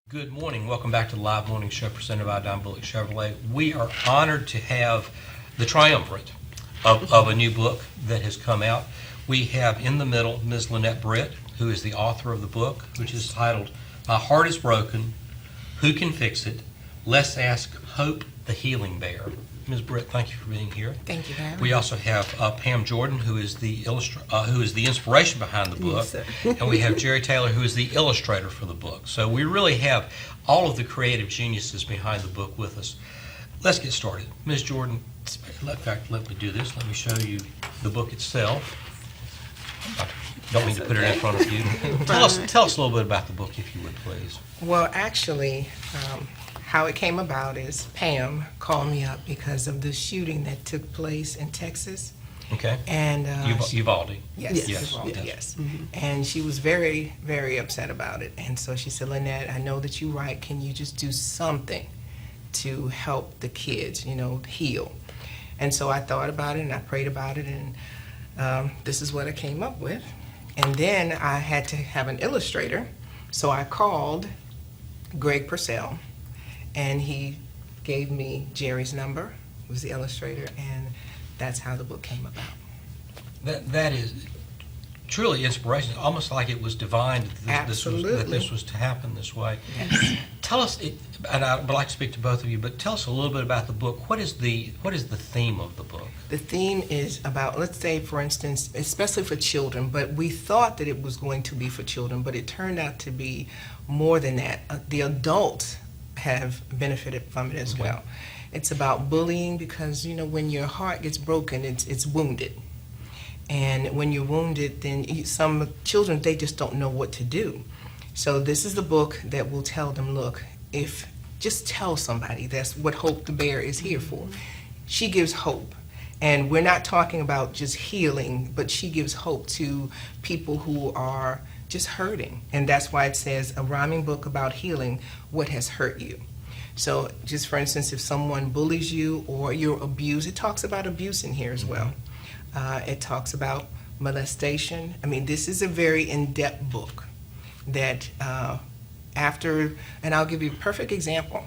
Good morning. Welcome back to the live morning show presented by Don Bullock Chevrolet. We are honored to have the triumvirate of a new book that has come out. We have in the middle Ms. Lynette Britt, who is the author of the book, which is titled My Heart is Broken, Who Can Fix It? Let's Ask Hope the Healing Bear. Ms. Britt, thank you for being here. Thank you for having We me. also have Pam Jordan, who is the inspiration behind the book, Yes, sir. and we have Jerry Taylor, who is the illustrator for the book. So we really have all of the creative geniuses behind the book with us. Let's get started. Ms. Jordan, in fact, let me do this. Let me show you the book itself. I don't mean to put it in front of you. Tell us a little bit about the book, if you would, please. Well, actually, how it came about is Pam called me up because of the shooting that took place in Texas. Okay. And Uvalde. Yes, Yes. Uvalde, Yes. yes. And she was very, very upset about it. And so she said, Lynette, I know that you write. Can you just do something to help the kids, heal? And so I thought about it and I prayed about it, and this is what I came up with. And then I had to have an illustrator, so I called Greg Purcell, and he gave me Jerry's number, who was the illustrator, and that's how the book came about. That is truly inspirational. Almost like it was divine that this Absolutely. was to happen this way. Yes. Tell us, and I would like to speak to both of you, but tell us a little bit about the book. What is the theme of the book? The theme is about, let's say, for instance, especially for children, but we thought that it was going to be for children, but it turned out to be more than that. The adults have benefited from it as Okay. well. It's about bullying because, when your heart gets broken, it's wounded. And when you're wounded, then some children, they just don't know what to do. So this is the book that will tell them, look, just tell somebody. That's what Hope the Bear is here for. She gives hope. And we're not talking about just healing, but she gives hope to people who are just hurting. And that's why it says a rhyming book about healing what has hurt you. So just for instance, if someone bullies you or you're abused, it talks about abuse in here as well. It talks about molestation. I mean, this is a very in-depth book that and I'll give you a perfect example.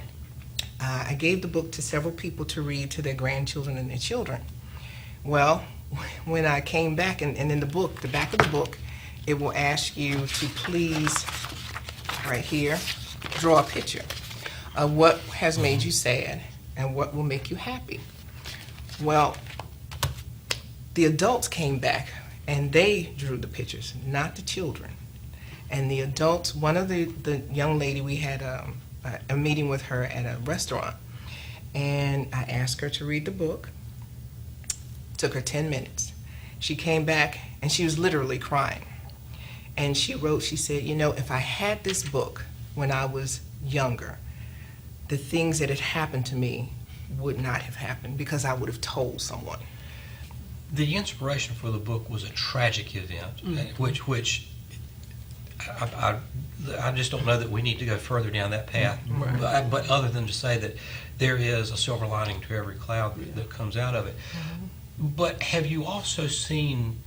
I gave the book to several people to read to their grandchildren and their children. Well, when I came back, and in the book, the back of the book, it will ask you to please, right here, draw a picture of what has made you sad and what will make you happy. Well, the adults came back and they drew the pictures, not the children. And the adults, one of the young lady, we had a meeting with her at a restaurant, and I asked her to read the book. Took her 10 minutes. She came back and she was literally crying. And she wrote, she said, if I had this book when I was younger, the things that had happened to me would not have happened because I would have told someone. The inspiration for the book was a tragic event, which I just don't know that we need to go further down that path. Right. But other than to say that there is a silver lining to every cloud that comes out of it. But have you also seen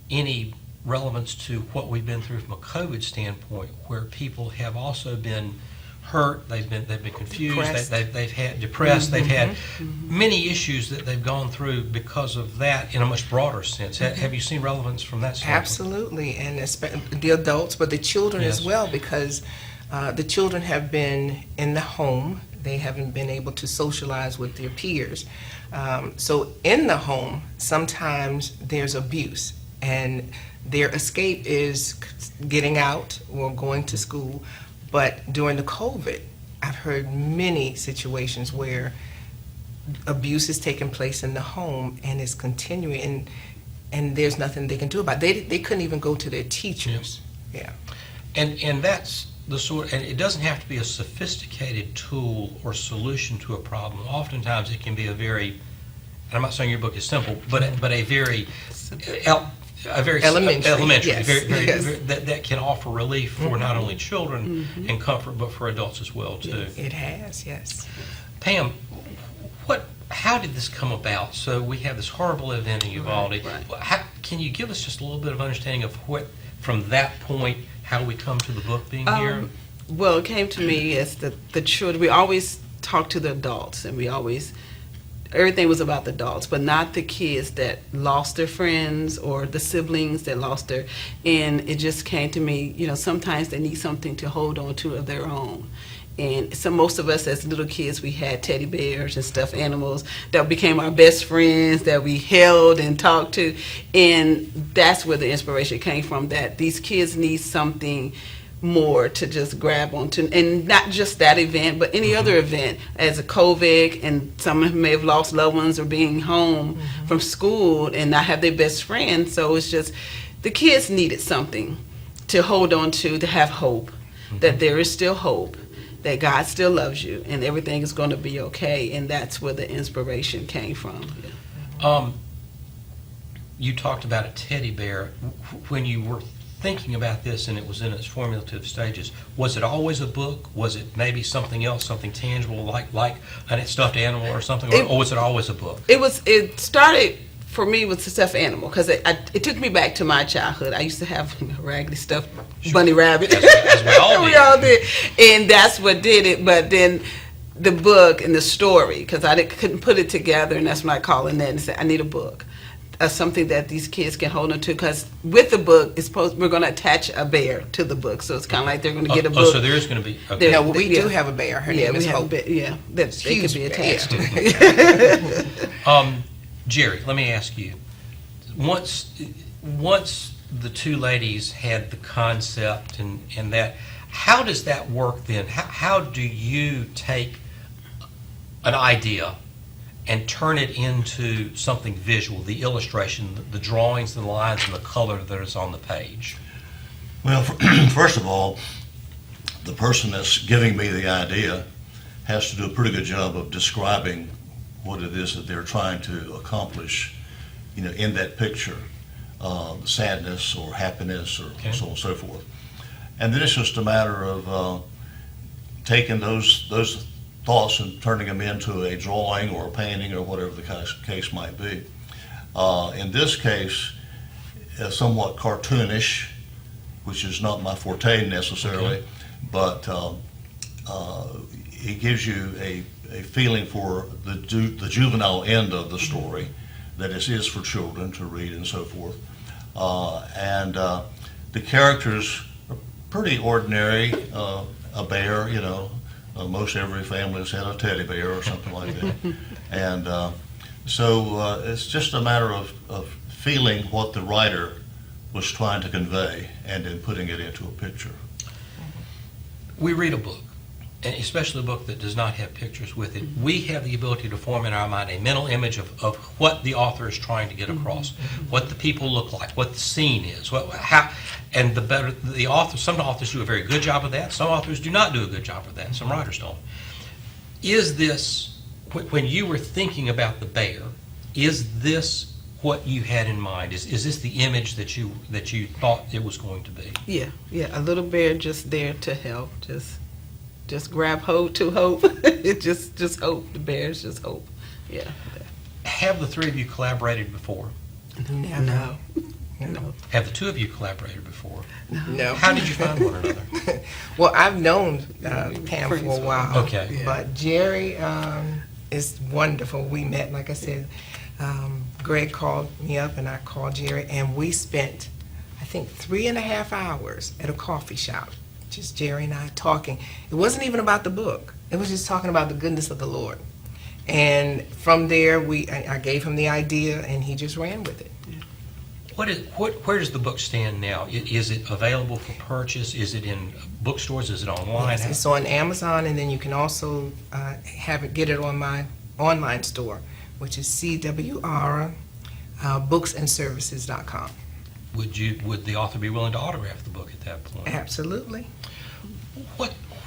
any relevance to what we've been through from a COVID standpoint, where people have also been hurt, they've been confused, Depressed. they've had depressed, they've had many issues that they've gone through because of that in a much broader sense. Have you seen relevance from that standpoint? Absolutely, and the adults, but the children as Yes. well, because the children have been in the home. They haven't been able to socialize with their peers. So in the home, sometimes there's abuse, and their escape is getting out or going to school. But during the COVID, I've heard many situations where abuse is taking place in the home and it's continuing, and there's nothing they can do about it. They couldn't even go to their teachers. Yeah. And that's the sort, and it doesn't have to be a sophisticated tool or solution to a problem. Oftentimes it can be a very, and I'm not saying your book is simple, but a very elementary, yes, very, that can offer relief for not only children and comfort, but for adults as well too. It has, yes. Pam, how did this come about? So we have this horrible event in Uvalde. Right. Can you give us just a little bit of understanding of what, from that point, how we come to the book being here? Well, it came to me as the children. We always talked to the adults, and everything was about the adults, but not the kids that lost their friends or the siblings that lost their. And it just came to me, sometimes they need something to hold on to of their own. And so most of us as little kids, we had teddy bears and stuffed animals that became our best friends that we held and talked to. And that's where the inspiration came from, that these kids need something more to just grab onto, and not just that event, but any other event, as a COVID, and some may have lost loved ones or being home from school and not have their best friend. So it's just, the kids needed something to hold on to have hope, that there is still hope, that God still loves you, and everything is going to be okay, and that's where the inspiration came from. You talked about a teddy bear. When you were thinking about this and it was in its formulative stages, was it always a book? Was it maybe something else, something tangible, like a stuffed animal or something, or was it always a book? It started for me with the stuffed animal, because it took me back to my childhood. I used to have a raggedy stuffed bunny rabbit. As we all did. We all did. And that's what did it. But then the book and the story, because couldn't put it together, and that's when I called in and said, I need a book. Something that these kids can hold on to, because with the book, we're going to attach a bear to the book, so it's kind of like they're going to get a book. Oh, so there is going to be. Okay. No, we do have a bear. Her name is Hope. that they could be attached to. Jerry, let me ask you. Once the two ladies had the concept and that, how does that work then? How do you take an idea and turn it into something visual, the illustration, the drawings, the lines, and the color that is on the page? Well, first of all, the person that's giving me the idea has to do a pretty good job of describing what it is that they're trying to accomplish, in that picture, sadness or happiness or so on and so forth. And then it's just a matter of taking those thoughts and turning them into a drawing or a painting or whatever the case might be. In this case, somewhat cartoonish, which is not my forte necessarily, but it gives you a feeling for the juvenile end of the story, that it is for children to read and so forth. And the characters are pretty ordinary. A bear, most every family has had a teddy bear or something like that. And so it's just a matter of feeling what the writer was trying to convey and then putting it into a picture. We read a book, and especially a book that does not have pictures with it. We have the ability to form in our mind a mental image of what the author is trying to get across, what the people look like, what the scene is, and the better the author. Some authors do a very good job of that. Some authors do not do a good job of that. Some writers don't. Is this, when you were thinking about the bear, is this what you had in mind? Is this the image that you thought it was going to be? Yeah, a little bear just there to help, just grab hold to hope. It just hope. The bear's just hope. Yeah. Have the three of you collaborated before? No. Have the two of you collaborated before? No. How did you find one another? Well, I've known Pam for a while. Okay. But Jerry is wonderful. We met, like I said, Greg called me up and I called Jerry, and we spent, I think, 3.5 hours at a coffee shop, just Jerry and I talking. It wasn't even about the book. It was just talking about the goodness of the Lord. And from there, I gave him the idea, and he just ran with it. Where does the book stand now? Is it available for purchase? Is it in bookstores? Is it online? Yes, it's on Amazon, and then you can also get it on my online store, which is CWR booksandservices.com. Would the author be willing to autograph the book at that point? Absolutely.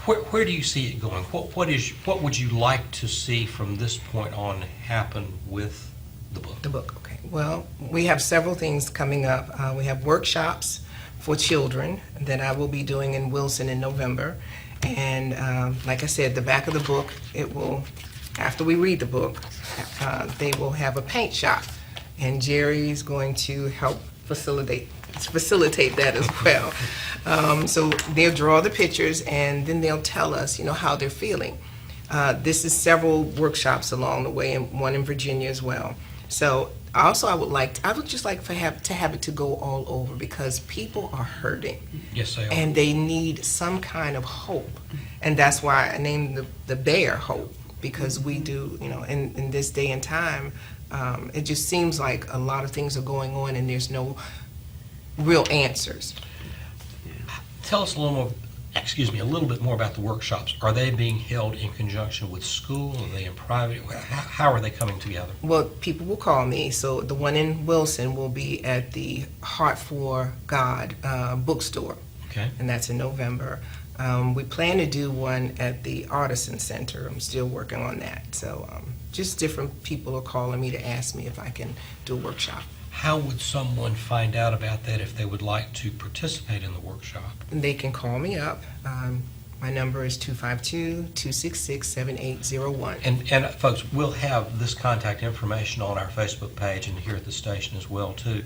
Where do you see it going? What would you like to see from this point on happen with the book? The book, okay. Well, we have several things coming up. We have workshops for children that I will be doing in Wilson in November. And like I said, the back of the book, after we read the book, they will have a paint shop. And Jerry's going to help facilitate facilitate that as well. So they'll draw the pictures, and then they'll tell us, how they're feeling. This is several workshops along the way, and one in Virginia as well. So also, I would just like to have it to go all over, because people are hurting. Yes, they are. And they need some kind of hope. And that's why I named the bear Hope, because we do, in this day and time, it just seems like a lot of things are going on and there's no real answers. Tell us a little bit more about the workshops. Are they being held in conjunction with school? Are they in private? How are they coming together? Well, people will call me. So the one in Wilson will be at the Heart for God bookstore. Okay. And that's in November. We plan to do one at the Artisan Center. I'm still working on that. So just different people are calling me to ask me if I can do a workshop. How would someone find out about that if they would like to participate in the workshop? And they can call me up. My number is 252-266-7801. And folks, we'll have this contact information on our Facebook page and here at the station as well too.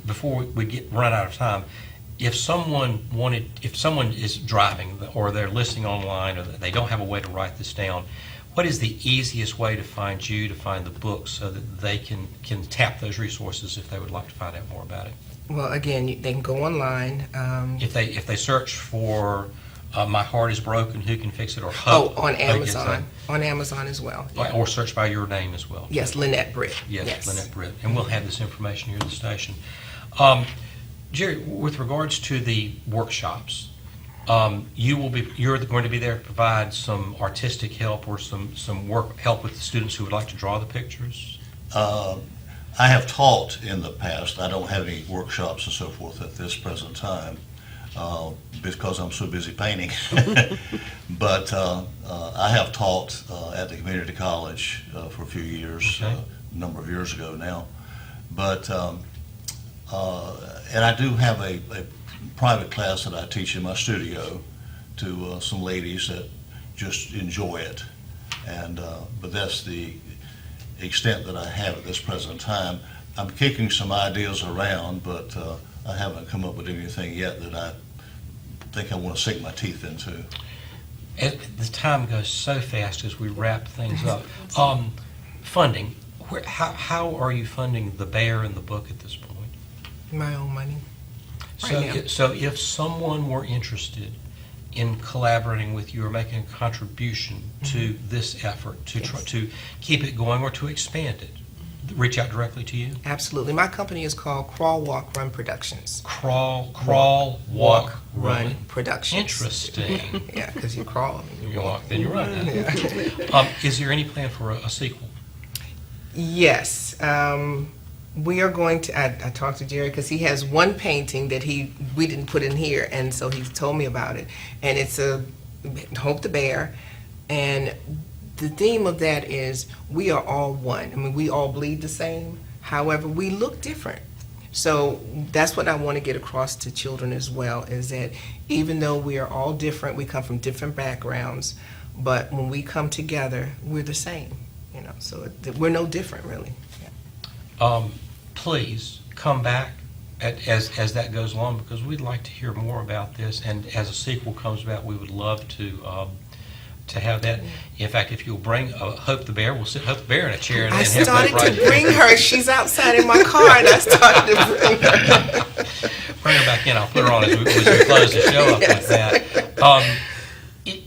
Before we run out of time, if someone is driving or they're listening online or they don't have a way to write this down, what is the easiest way to find you, to find the book, so that they can tap those resources if they would like to find out more about it? Well, again, they can go online. If they search for My Heart is Broken, Who Can Fix It, or Hope. On Amazon. On Amazon as well. Yeah. Or search by your name as well. Yes, Lynette Britt. Yes, Lynette Britt. And we'll have this information here at the station. Jerry, with regards to the workshops, you're going to be there to provide some artistic help or some help with the students who would like to draw the pictures? I have taught in the past. I don't have any workshops and so forth at this present time because I'm so busy painting. But I have taught at the community college for a few years, Okay. a number of years ago now. But and I do have a private class that I teach in my studio to some ladies that just enjoy it. And but that's the extent that I have at this present time. I'm kicking some ideas around, but I haven't come up with anything yet that I think I want to sink my teeth into. The time goes so fast as we wrap things up. Funding. How are you funding the bear and the book at this point? My own money. So, Right now. so if someone were interested in collaborating with you or making a contribution to this effort to try to keep it going or to expand it, reach out directly to you? Absolutely. My company is called Crawl, Walk, Run Productions. Crawl, Walk, Run. Productions. Interesting. Yeah, because you crawl. You walk, then you run. Is there any plan for a sequel? Yes. We are going to, I talked to Jerry because he has one painting that we didn't put in here, and so he told me about it. And it's a Hope the Bear. And the theme of that is we are all one. I mean, we all bleed the same. However, we look different. So that's what I want to get across to children as well, is that even though we are all different, we come from different backgrounds, but when we come together, we're the same. So we're no different, really. Please come back as that goes along, because we'd like to hear more about this, and as a sequel comes about, we would love to have that. In fact, if you'll bring Hope the Bear, we'll sit Hope the Bear in a chair and I have started Hope right to bring her. She's outside in my car, and I started to bring her. Bring her back in. I'll put her on as we close the show up with that.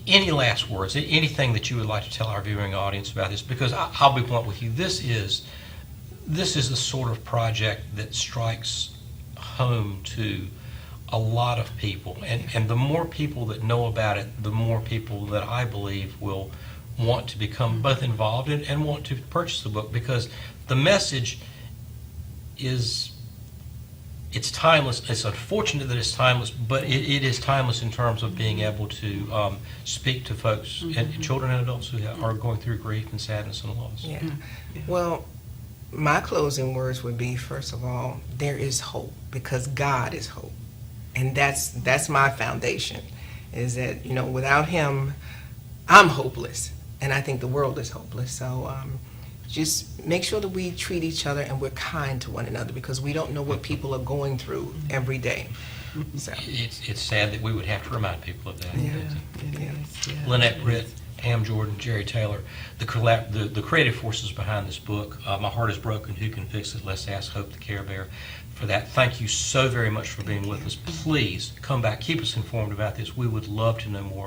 Any last words? Anything that you would like to tell our viewing audience about this? Because I'll be blunt with you. This is the sort of project that strikes home to a lot of people, and the more people that know about it, the more people that I believe will want to become both involved and want to purchase the book, because the message is, it's timeless. It's unfortunate that it's timeless, but it is timeless in terms of being able to speak to folks, and children and adults who are going through grief and sadness and loss. Yeah. Well, my closing words would be, first of all, there is hope, because God is hope. And that's my foundation, is that, without him, I'm hopeless. And I think the world is hopeless. So just make sure that we treat each other and we're kind to one another, because we don't know what people are going through every day. So, It's sad that we would have to remind people of that. Yeah, it is, yeah. Lynette Britt, Pam Jordan, Jerry Taylor, the creative forces behind this book. My Heart is Broken, Who Can Fix It? Let's ask Hope the Care Bear for that. Thank you so very much for being with us. Please come back, keep us informed about this. We would love to know more